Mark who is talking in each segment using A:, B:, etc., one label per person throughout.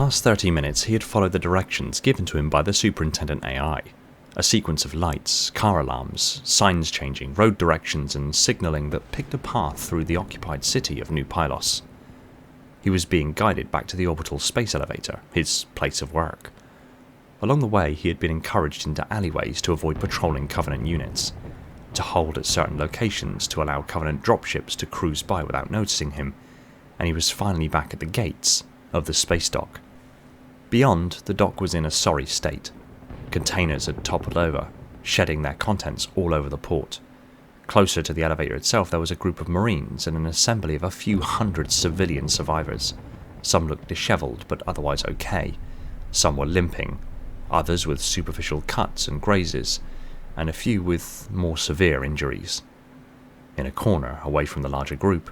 A: past 30 minutes he had followed the directions given to him by the Superintendent AI. A sequence of lights, car alarms, signs changing, road directions and signalling that picked a path through the occupied city of New Pylos. He was being guided back to the orbital space elevator, his place of work. Along the way he had been encouraged into alleyways to avoid patrolling Covenant units, to hold at certain locations to allow Covenant dropships to cruise by without noticing him, and he was finally back at the gates of the space dock. Beyond, the dock was in a sorry state. Containers had toppled over, shedding their contents all over the port. Closer to the elevator itself there was a group of Marines and an assembly of a few hundred civilian survivors. Some looked dishevelled but otherwise okay. Some were limping, others with superficial cuts and grazes, and a few with more severe injuries. In a corner, away from the larger group,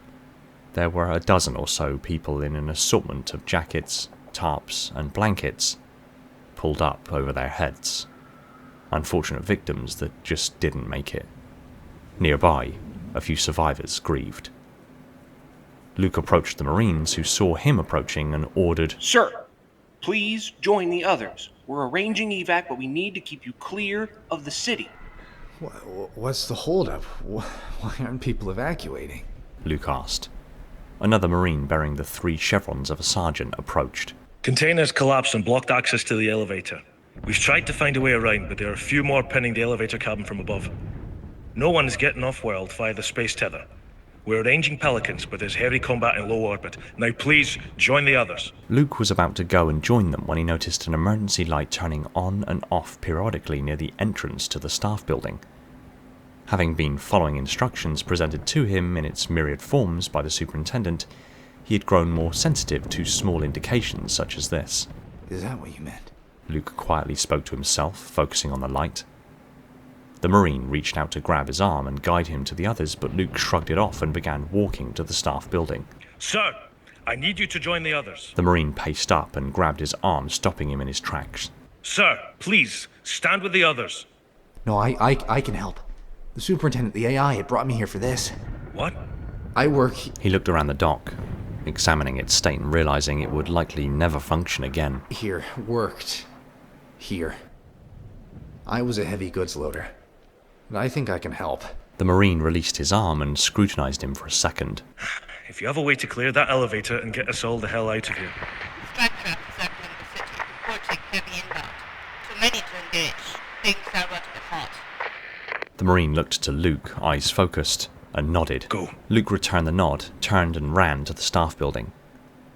A: there were a dozen or so people in an assortment of jackets, tarps and blankets pulled up over their heads. Unfortunate victims that just didn't make it. Nearby, a few survivors grieved. Luke approached the Marines, who saw him approaching and ordered,
B: "Sir, please join the others. We're arranging evac, but we need to keep you clear of the city."
C: What's the holdup? Why aren't people evacuating?
A: Luke asked. Another Marine bearing the 3 chevrons of a sergeant approached.
D: "Containers collapsed and blocked access to the elevator. We've tried to find a way around, but there are a few more pinning the elevator cabin from above. No one is getting off-world via the space tether. We're arranging Pelicans, but there's heavy combat in low orbit. Now please, join the others."
A: Luke was about to go and join them when he noticed an emergency light turning on and off periodically near the entrance to the staff building. Having been following instructions presented to him in its myriad forms by the Superintendent, he had grown more sensitive to small indications such as this.
C: "Is that what you meant?"
A: Luke quietly spoke to himself, focusing on the light. The Marine reached out to grab his arm and guide him to the others, but Luke shrugged it off and began walking to the staff building.
D: "Sir, I need you to join the others."
A: The Marine paced up and grabbed his arm, stopping him in his tracks.
D: "Sir, please, stand with the others."
C: "No, I can help. The Superintendent, the AI, had brought me here for this."
D: "What?"
C: "I work..."
A: He looked around the dock, examining its state and realizing it would likely never function again.
C: Worked here. I was a heavy goods loader. But I think I can help."
A: The Marine released his arm and scrutinized him for a second.
D: "If you have a way to clear that elevator and get us all the hell out of here."
E: "Structure circling the city, reporting heavy inbound. Too many to engage. Things are red hot."
A: The Marine looked to Luke, eyes focused, and nodded.
D: "Go."
A: Luke returned the nod, turned and ran to the staff building.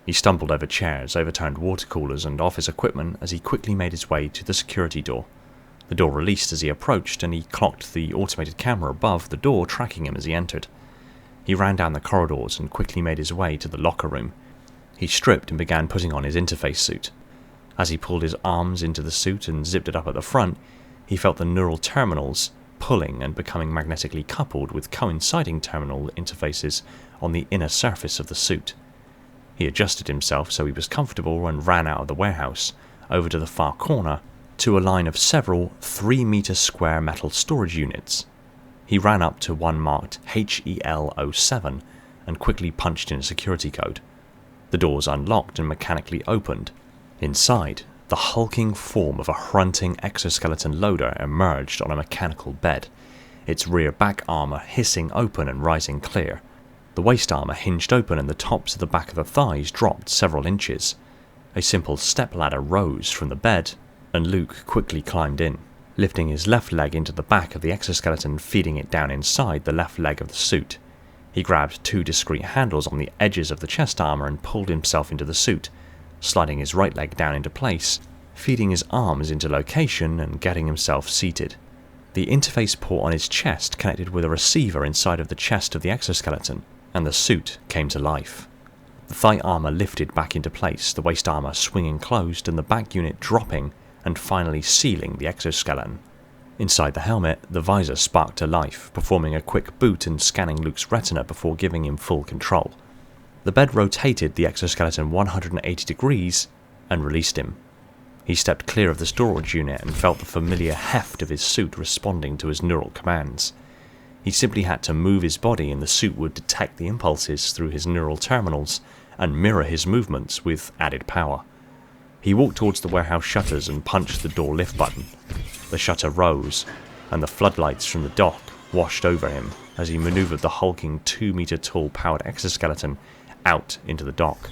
A: He stumbled over chairs, overturned water coolers and office equipment as he quickly made his way to the security door. The door released as he approached, and he clocked the automated camera above the door tracking him as he entered. He ran down the corridors and quickly made his way to the locker room. He stripped and began putting on his interface suit. As he pulled his arms into the suit and zipped it up at the front, he felt the neural terminals pulling and becoming magnetically coupled with coinciding terminal interfaces on the inner surface of the suit. He adjusted himself so he was comfortable and ran out of the warehouse, over to the far corner, to a line of several 3-meter square metal storage units. He ran up to one marked HEL07 and quickly punched in a security code. The doors unlocked and mechanically opened. Inside, the hulking form of a grunting exoskeleton loader emerged on a mechanical bed, its rear back armor hissing open and rising clear. The waist armor hinged open and the tops of the back of the thighs dropped several inches. A simple stepladder rose from the bed, and Luke quickly climbed in, lifting his left leg into the back of the exoskeleton, feeding it down inside the left leg of the suit. He grabbed 2 discrete handles on the edges of the chest armor and pulled himself into the suit, sliding his right leg down into place, feeding his arms into location and getting himself seated. The interface port on his chest connected with a receiver inside of the chest of the exoskeleton, and the suit came to life. The thigh armor lifted back into place, the waist armor swinging closed and the back unit dropping and finally sealing the exoskeleton. Inside the helmet, the visor sparked to life, performing a quick boot and scanning Luke's retina before giving him full control. The bed rotated the exoskeleton 180 degrees and released him. He stepped clear of the storage unit and felt the familiar heft of his suit responding to his neural commands. He simply had to move his body and the suit would detect the impulses through his neural terminals and mirror his movements with added power. He walked towards the warehouse shutters and punched the door lift button. The shutter rose, and the floodlights from the dock washed over him as he maneuvered the hulking 2-meter-tall powered exoskeleton out into the dock.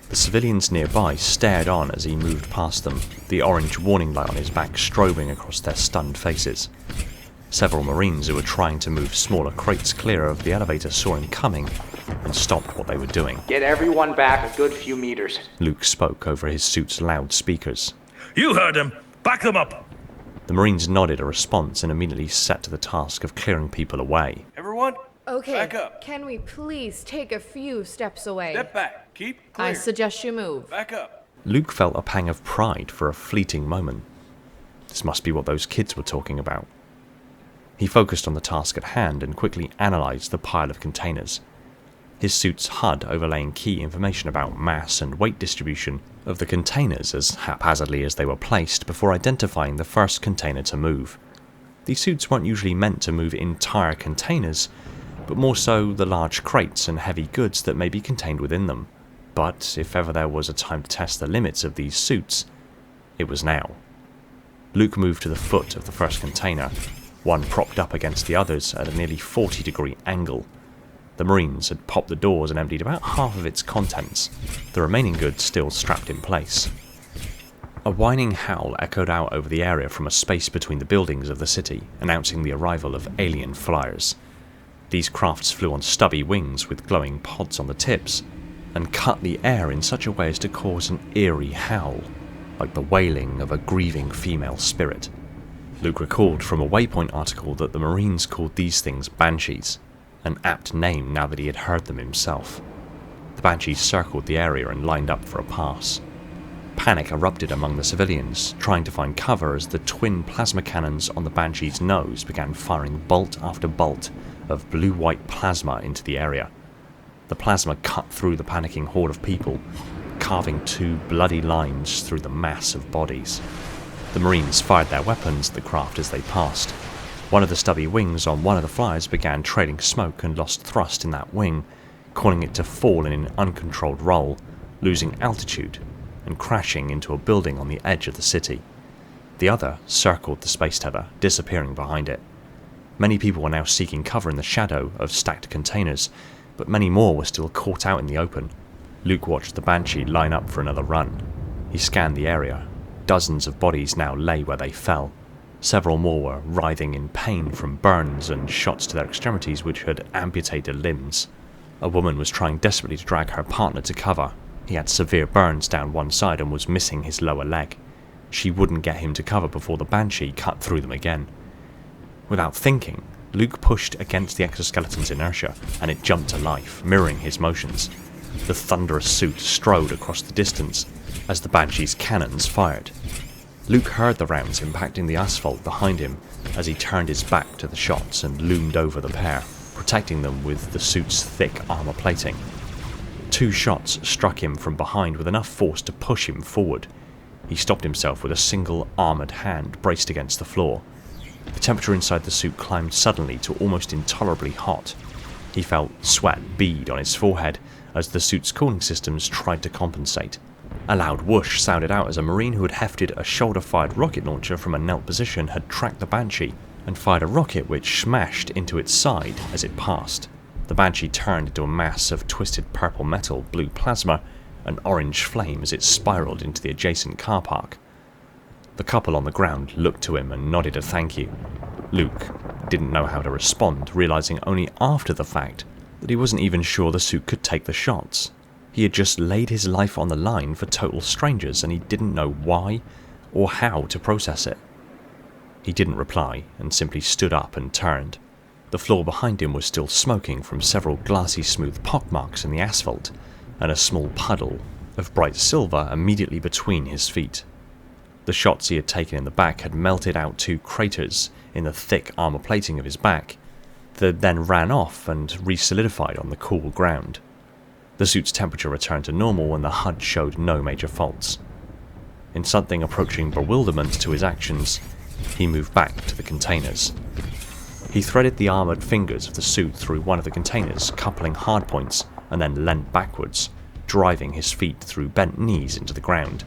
A: The civilians nearby stared on as he moved past them, the orange warning light on his back strobing across their stunned faces. Several Marines who were trying to move smaller crates clear of the elevator saw him coming and stopped what they were doing.
F: Get everyone back a good few meters.
A: Luke spoke over his suit's loud speakers.
D: You heard him! Back them up!
A: The Marines nodded a response and immediately set to the task of clearing people away.
B: Everyone,
G: Okay,
B: back up.
G: can we please take a few steps away?
B: Step back. Keep clear.
G: I suggest you move.
B: Back up.
A: Luke felt a pang of pride for a fleeting moment. This must be what those kids were talking about. He focused on the task at hand and quickly analysed the pile of containers. His suit's HUD overlaying key information about mass and weight distribution of the containers as haphazardly as they were placed before identifying the first container to move. These suits weren't usually meant to move entire containers, but more so the large crates and heavy goods that may be contained within them. But if ever there was a time to test the limits of these suits, it was now. Luke moved to the foot of the first container, one propped up against the others at a nearly 40-degree angle. The Marines had popped the doors and emptied about half of its contents, the remaining goods still strapped in place. A whining howl echoed out over the area from a space between the buildings of the city, announcing the arrival of alien flyers. These crafts flew on stubby wings with glowing pods on the tips, and cut the air in such a way as to cause an eerie howl, like the wailing of a grieving female spirit. Luke recalled from a Waypoint article that the Marines called these things banshees, an apt name now that he had heard them himself. The banshees circled the area and lined up for a pass. Panic erupted among the civilians, trying to find cover as the twin plasma cannons on the banshee's nose began firing bolt after bolt of blue-white plasma into the area. The plasma cut through the panicking horde of people, carving 2 bloody lines through the mass of bodies. The Marines fired their weapons at the craft as they passed. One of the stubby wings on one of the flyers began trailing smoke and lost thrust in that wing, causing it to fall in an uncontrolled roll, losing altitude and crashing into a building on the edge of the city. The other circled the space tether, disappearing behind it. Many people were now seeking cover in the shadow of stacked containers, but many more were still caught out in the open. Luke watched the Banshee line up for another run. He scanned the area. Dozens of bodies now lay where they fell. Several more were writhing in pain from burns and shots to their extremities which had amputated limbs. A woman was trying desperately to drag her partner to cover. He had severe burns down one side and was missing his lower leg. She wouldn't get him to cover before the Banshee cut through them again. Without thinking, Luke pushed against the exoskeleton's inertia, and it jumped to life, mirroring his motions. The thunderous suit strode across the distance as the Banshee's cannons fired. Luke heard the rounds impacting the asphalt behind him as he turned his back to the shots and loomed over the pair, protecting them with the suit's thick armor plating. 2 shots struck him from behind with enough force to push him forward. He stopped himself with a single armored hand braced against the floor. The temperature inside the suit climbed suddenly to almost intolerably hot. He felt sweat bead on his forehead as the suit's cooling systems tried to compensate. A loud whoosh sounded out as a Marine who had hefted a shoulder-fired rocket launcher from a knelt position had tracked the Banshee and fired a rocket which smashed into its side as it passed. The Banshee turned into a mass of twisted purple metal, blue plasma, and orange flame as it spiraled into the adjacent car park. The couple on the ground looked to him and nodded a thank you. Luke didn't know how to respond, realizing only after the fact that he wasn't even sure the suit could take the shots. He had just laid his life on the line for total strangers and he didn't know why or how to process it. He didn't reply and simply stood up and turned. The floor behind him was still smoking from several glassy smooth pockmarks in the asphalt and a small puddle of bright silver immediately between his feet. The shots he had taken in the back had melted out 2 craters in the thick armor plating of his back that then ran off and re-solidified on the cool ground. The suit's temperature returned to normal and the HUD showed no major faults. In something approaching bewilderment to his actions, he moved back to the containers. He threaded the armoured fingers of the suit through one of the containers, coupling hardpoints, and then leant backwards, driving his feet through bent knees into the ground.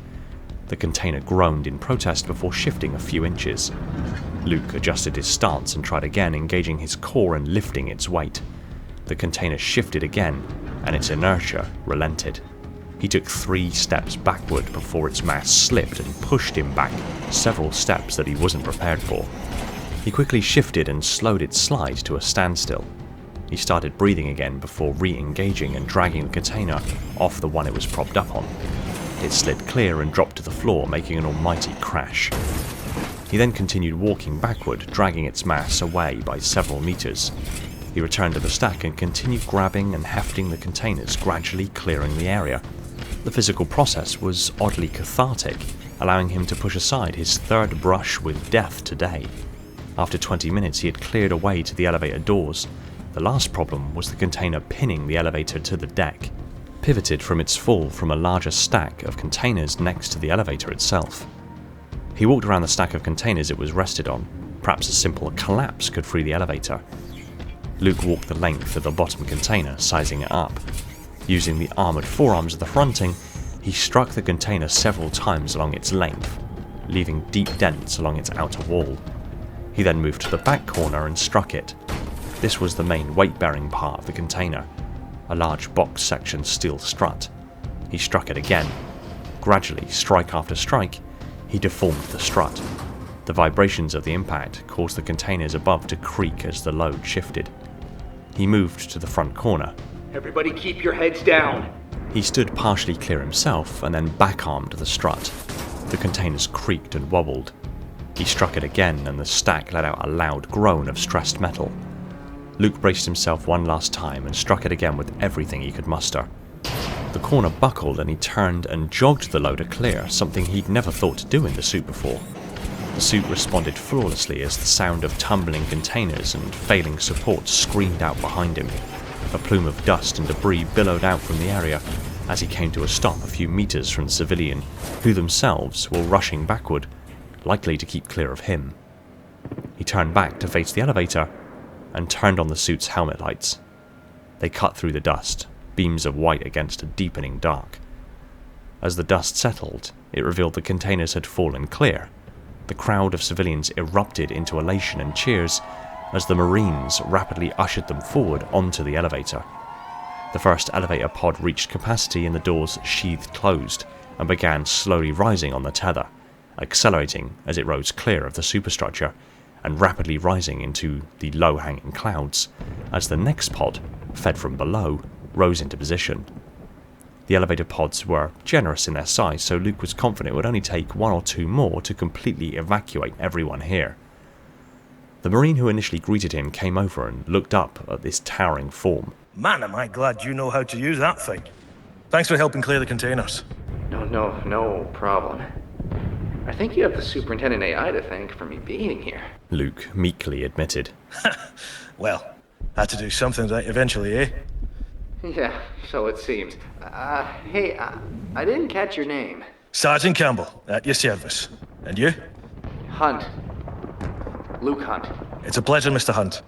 A: The container groaned in protest before shifting a few inches. Luke adjusted his stance and tried again, engaging his core and lifting its weight. The container shifted again, and its inertia relented. He took 3 steps backward before its mass slipped and pushed him back several steps that he wasn't prepared for. He quickly shifted and slowed its slide to a standstill. He started breathing again before re-engaging and dragging the container off the one it was propped up on. It slid clear and dropped to the floor, making an almighty crash. He then continued walking backward, dragging its mass away by several meters. He returned to the stack and continued grabbing and hefting the containers, gradually clearing the area. The physical process was oddly cathartic, allowing him to push aside his 3rd brush with death today. After 20 minutes, he had cleared a way to the elevator doors. The last problem was the container pinning the elevator to the deck, pivoted from its fall from a larger stack of containers next to the elevator itself. He walked around the stack of containers it was rested on. Perhaps a simple collapse could free the elevator. Luke walked the length of the bottom container, sizing it up. Using the armoured forearms of the fronting, he struck the container several times along its length, leaving deep dents along its outer wall. He then moved to the back corner and struck it. This was the main weight-bearing part of the container, a large box section steel strut. He struck it again. Gradually, strike after strike, he deformed the strut. The vibrations of the impact caused the containers above to creak as the load shifted. He moved to the front corner.
F: Everybody keep your heads down.
A: He stood partially clear himself and then back-armed the strut. The containers creaked and wobbled. He struck it again and the stack let out a loud groan of stressed metal. Luke braced himself one last time and struck it again with everything he could muster. The corner buckled and he turned and jogged the loader clear, something he'd never thought to do in the suit before. The suit responded flawlessly as the sound of tumbling containers and failing support screamed out behind him. A plume of dust and debris billowed out from the area as he came to a stop a few meters from the civilian, who themselves were rushing backward, likely to keep clear of him. He turned back to face the elevator and turned on the suit's helmet lights. They cut through the dust, beams of white against a deepening dark. As the dust settled, it revealed the containers had fallen clear. The crowd of civilians erupted into elation and cheers as the Marines rapidly ushered them forward onto the elevator. The first elevator pod reached capacity and the doors sheathed closed and began slowly rising on the tether, accelerating as it rose clear of the superstructure and rapidly rising into the low-hanging clouds as the next pod, fed from below, rose into position. The elevator pods were generous in their size, so Luke was confident it would only take 1 or 2 more to completely evacuate everyone here. The Marine who initially greeted him came over and looked up at this towering form.
D: Man, am I glad you know how to use that thing. Thanks for helping clear the containers.
C: No problem. I think you have the Superintendent AI to thank for me being here.
A: Luke meekly admitted.
D: Well, had to do something right eventually, eh?
C: Yeah, so it seems. Hey, I didn't catch your name.
D: Sergeant Campbell, at your service. And you?
C: Hunt. Luke Hunt.
D: It's a pleasure, Mr. Hunt.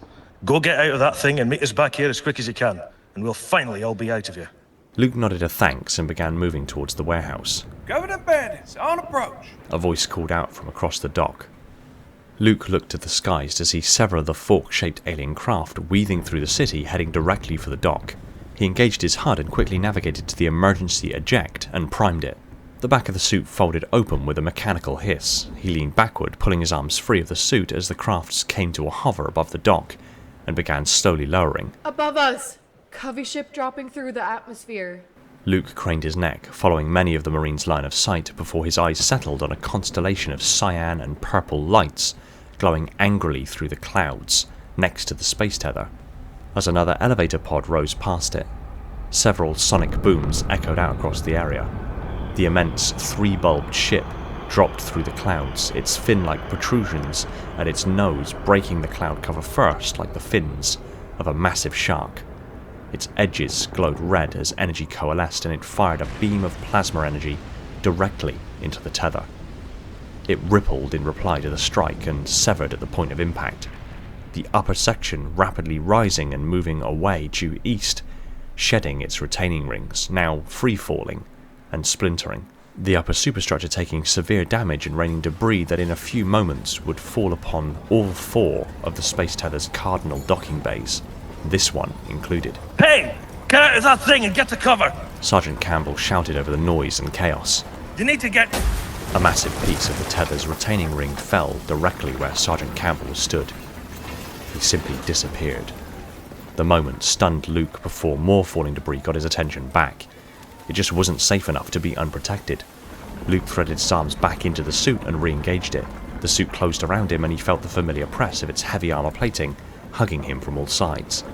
D: Go get out of that thing and meet us back here as quick as you can, and we'll finally all be out of here.
A: Luke nodded a thanks and began moving towards the warehouse.
B: Covenant bandits, on approach.
A: A voice called out from across the dock. Luke looked at the skies to see several of the fork-shaped alien craft weaving through the city, heading directly for the dock. He engaged his HUD and quickly navigated to the emergency eject and primed it. The back of the suit folded open with a mechanical hiss. He leaned backward, pulling his arms free of the suit as the crafts came to a hover above the dock and began slowly lowering.
G: Above us! Covey ship dropping through the atmosphere.
A: Luke craned his neck, following many of the Marines' line of sight before his eyes settled on a constellation of cyan and purple lights glowing angrily through the clouds next to the space tether. As another elevator pod rose past it, several sonic booms echoed out across the area. The immense 3-bulbed ship dropped through the clouds, its fin-like protrusions at its nose breaking the cloud cover first like the fins of a massive shark. Its edges glowed red as energy coalesced, and it fired a beam of plasma energy directly into the tether. It rippled in reply to the strike and severed at the point of impact, the upper section rapidly rising and moving away due east, shedding its retaining rings, now free-falling and splintering. the upper superstructure taking severe damage and raining debris that in a few moments would fall upon all 4 of the space tether's cardinal docking bays, this one included.
D: Hey! Get out of that thing and get to cover!
A: Sergeant Campbell shouted over the noise and chaos.
D: You need to get...
A: A massive piece of the tether's retaining ring fell directly where Sergeant Campbell stood. He simply disappeared. The moment stunned Luke before more falling debris got his attention back. It just wasn't safe enough to be unprotected. Luke threaded his arms back into the suit and re-engaged it. The suit closed around him and he felt the familiar press of its heavy armor plating, hugging him from all sides.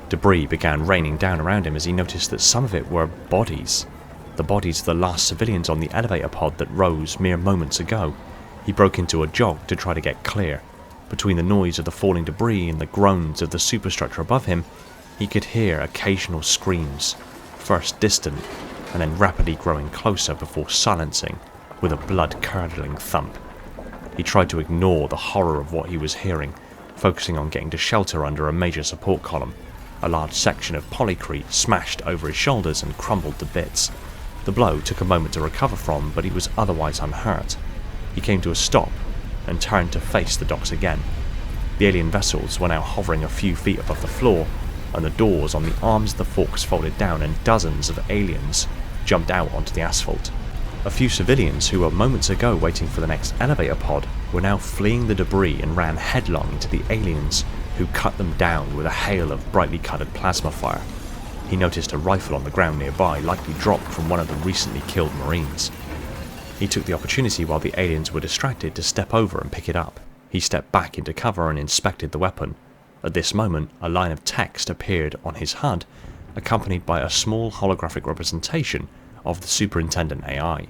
A: Debris began raining down around him as he noticed that some of it were bodies. The bodies of the last civilians on the elevator pod that rose mere moments ago. He broke into a jog to try to get clear. Between the noise of the falling debris and the groans of the superstructure above him, he could hear occasional screams, first distant, and then rapidly growing closer before silencing with a blood-curdling thump. He tried to ignore the horror of what he was hearing, focusing on getting to shelter under a major support column. A large section of polycrete smashed over his shoulders and crumbled to bits. The blow took a moment to recover from, but he was otherwise unhurt. He came to a stop and turned to face the docks again. The alien vessels were now hovering a few feet above the floor, and the doors on the arms of the forks folded down and dozens of aliens jumped out onto the asphalt. A few civilians who were moments ago waiting for the next elevator pod were now fleeing the debris and ran headlong into the aliens, who cut them down with a hail of brightly coloured plasma fire. He noticed a rifle on the ground nearby, likely dropped from one of the recently killed Marines. He took the opportunity while the aliens were distracted to step over and pick it up. He stepped back into cover and inspected the weapon. At this moment, a line of text appeared on his HUD, accompanied by a small holographic representation of the Superintendent AI.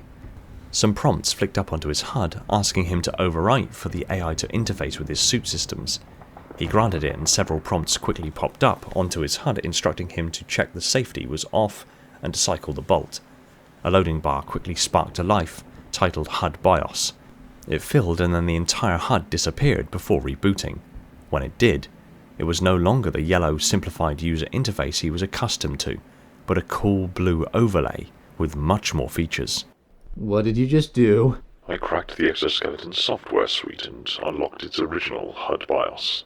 A: Some prompts flicked up onto his HUD, asking him to overwrite for the AI to interface with his suit systems. He granted it, and several prompts quickly popped up onto his HUD, instructing him to check the safety was off and to cycle the bolt. A loading bar quickly sparked to life, titled HUD BIOS. It filled and then the entire HUD disappeared before rebooting. When it did, it was no longer the yellow simplified user interface he was accustomed to, but a cool blue overlay with much more features.
C: What did you just do?
H: I cracked the exoskeleton software suite and unlocked its original HUD BIOS.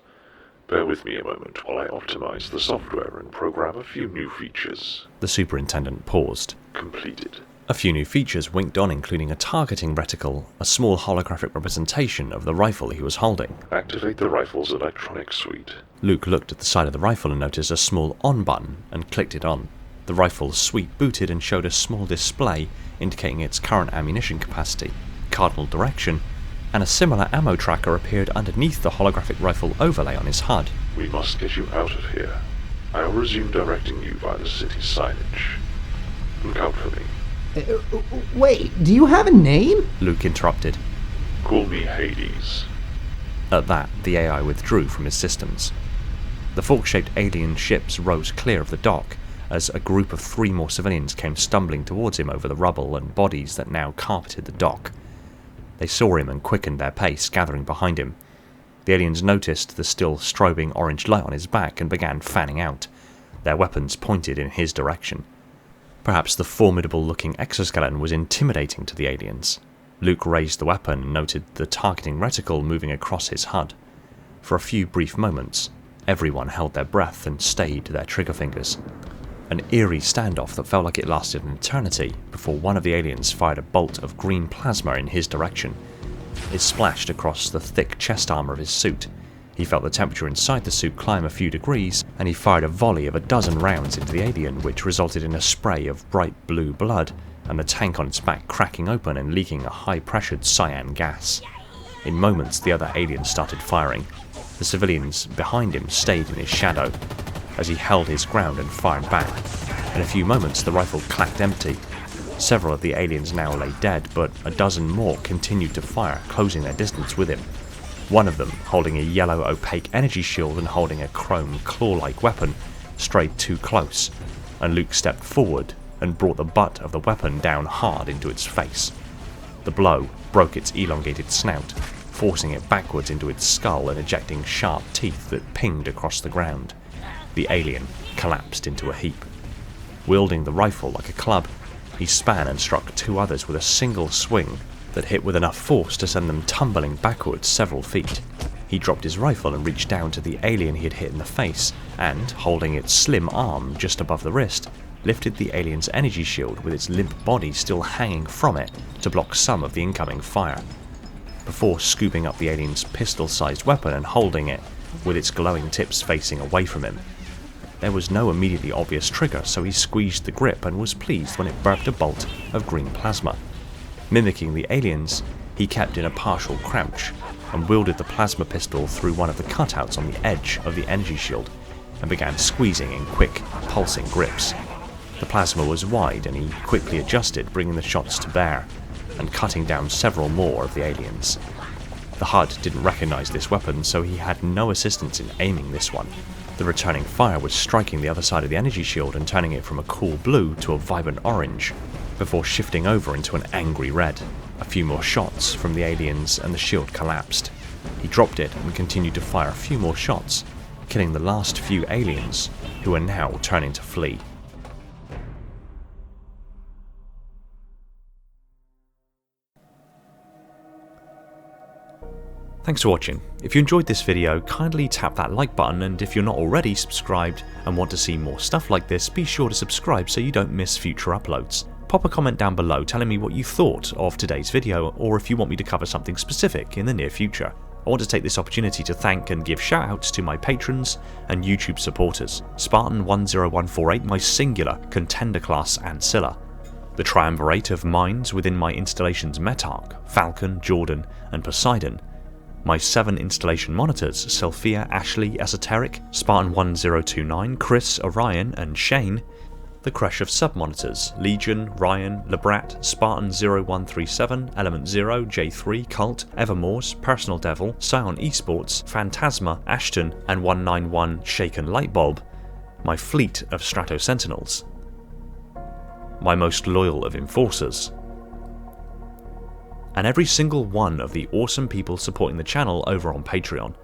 H: Bear with me a moment while I optimize the software and program a few new features.
A: The superintendent paused.
H: Completed.
A: A few new features winked on, including a targeting reticle, a small holographic representation of the rifle he was holding.
H: Activate the rifle's electronic suite.
A: Luke looked at the side of the rifle and noticed a small on button and clicked it on. The rifle's suite booted and showed a small display indicating its current ammunition capacity, cardinal direction, and a similar ammo tracker appeared underneath the holographic rifle overlay on his HUD.
H: We must get you out of here. I'll resume directing you by the city's signage. Look out for me.
C: Wait, do you have a name?
A: Luke interrupted.
H: Call me Hades.
A: At that, the AI withdrew from his systems. The fork-shaped alien ships rose clear of the dock as a group of 3 more civilians came stumbling towards him over the rubble and bodies that now carpeted the dock. They saw him and quickened their pace, gathering behind him. The aliens noticed the still strobing orange light on his back and began fanning out, their weapons pointed in his direction. Perhaps the formidable-looking exoskeleton was intimidating to the aliens. Luke raised the weapon and noted the targeting reticle moving across his HUD. For a few brief moments, everyone held their breath and stayed their trigger fingers. An eerie standoff that felt like it lasted an eternity before one of the aliens fired a bolt of green plasma in his direction. It splashed across the thick chest armor of his suit. He felt the temperature inside the suit climb a few degrees, and he fired a volley of a dozen rounds into the alien, which resulted in a spray of bright blue blood, and the tank on its back cracking open and leaking a high-pressured cyan gas. In moments, the other aliens started firing. The civilians behind him stayed in his shadow, as he held his ground and fired back. In a few moments, the rifle clacked empty. Several of the aliens now lay dead, but a dozen more continued to fire, closing their distance with him. One of them, holding a yellow opaque energy shield and holding a chrome claw-like weapon, strayed too close, and Luke stepped forward and brought the butt of the weapon down hard into its face. The blow broke its elongated snout, forcing it backwards into its skull and ejecting sharp teeth that pinged across the ground. The alien collapsed into a heap. Wielding the rifle like a club, he span and struck 2 others with a single swing that hit with enough force to send them tumbling backwards several feet. He dropped his rifle and reached down to the alien he had hit in the face, and, holding its slim arm just above the wrist, lifted the alien's energy shield with its limp body still hanging from it to block some of the incoming fire, before scooping up the alien's pistol-sized weapon and holding it with its glowing tips facing away from him. There was no immediately obvious trigger, so he squeezed the grip and was pleased when it burped a bolt of green plasma. Mimicking the aliens, he kept in a partial crouch and wielded the plasma pistol through one of the cutouts on the edge of the energy shield and began squeezing in quick, pulsing grips. The plasma was wide and he quickly adjusted, bringing the shots to bear and cutting down several more of the aliens. The HUD didn't recognize this weapon, so he had no assistance in aiming this one. The returning fire was striking the other side of the energy shield and turning it from a cool blue to a vibrant orange, before shifting over into an angry red. A few more shots from the aliens and the shield collapsed. He dropped it and continued to fire a few more shots, killing the last few aliens, who are now turning to flee. Thanks for watching. If you enjoyed this video, kindly tap that like button, and if you're not already subscribed and want to see more stuff like this, be sure to subscribe so you don't miss future uploads. Pop a comment down below telling me what you thought of today's video, or if you want me to cover something specific in the near future. I want to take this opportunity to thank and give shoutouts to my patrons and YouTube supporters: Spartan10148, my singular contender class Ancilla, the triumvirate of minds within my installations Metarch, Falcon, Jordan and Poseidon, my 7 installation monitors Sophia, Ashley, Esoteric, Spartan1029, Chris, Orion and Shane, the crush of sub-monitors Legion, Ryan, Lebrat, Spartan0137, Element 0, J3, Cult, Evermore's, Personal Devil, Scion Esports, Phantasma, Ashton and 191 Shaken Lightbulb, my fleet of Strato Sentinels, my most loyal of Enforcers, and every single one of the awesome people supporting the channel over on Patreon.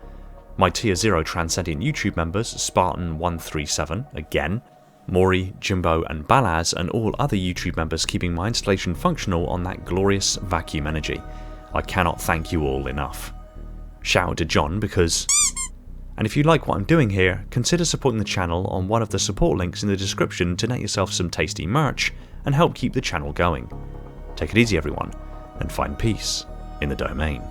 A: My Tier 0 Transcendent YouTube members Spartan137, again, Maury, Jimbo and Balaz, and all other YouTube members keeping my installation functional on that glorious vacuum energy. I cannot thank you all enough. Shout out to John because... And if you like what I'm doing here, consider supporting the channel on one of the support links in the description to net yourself some tasty merch and help keep the channel going. Take it easy everyone, and find peace in the domain.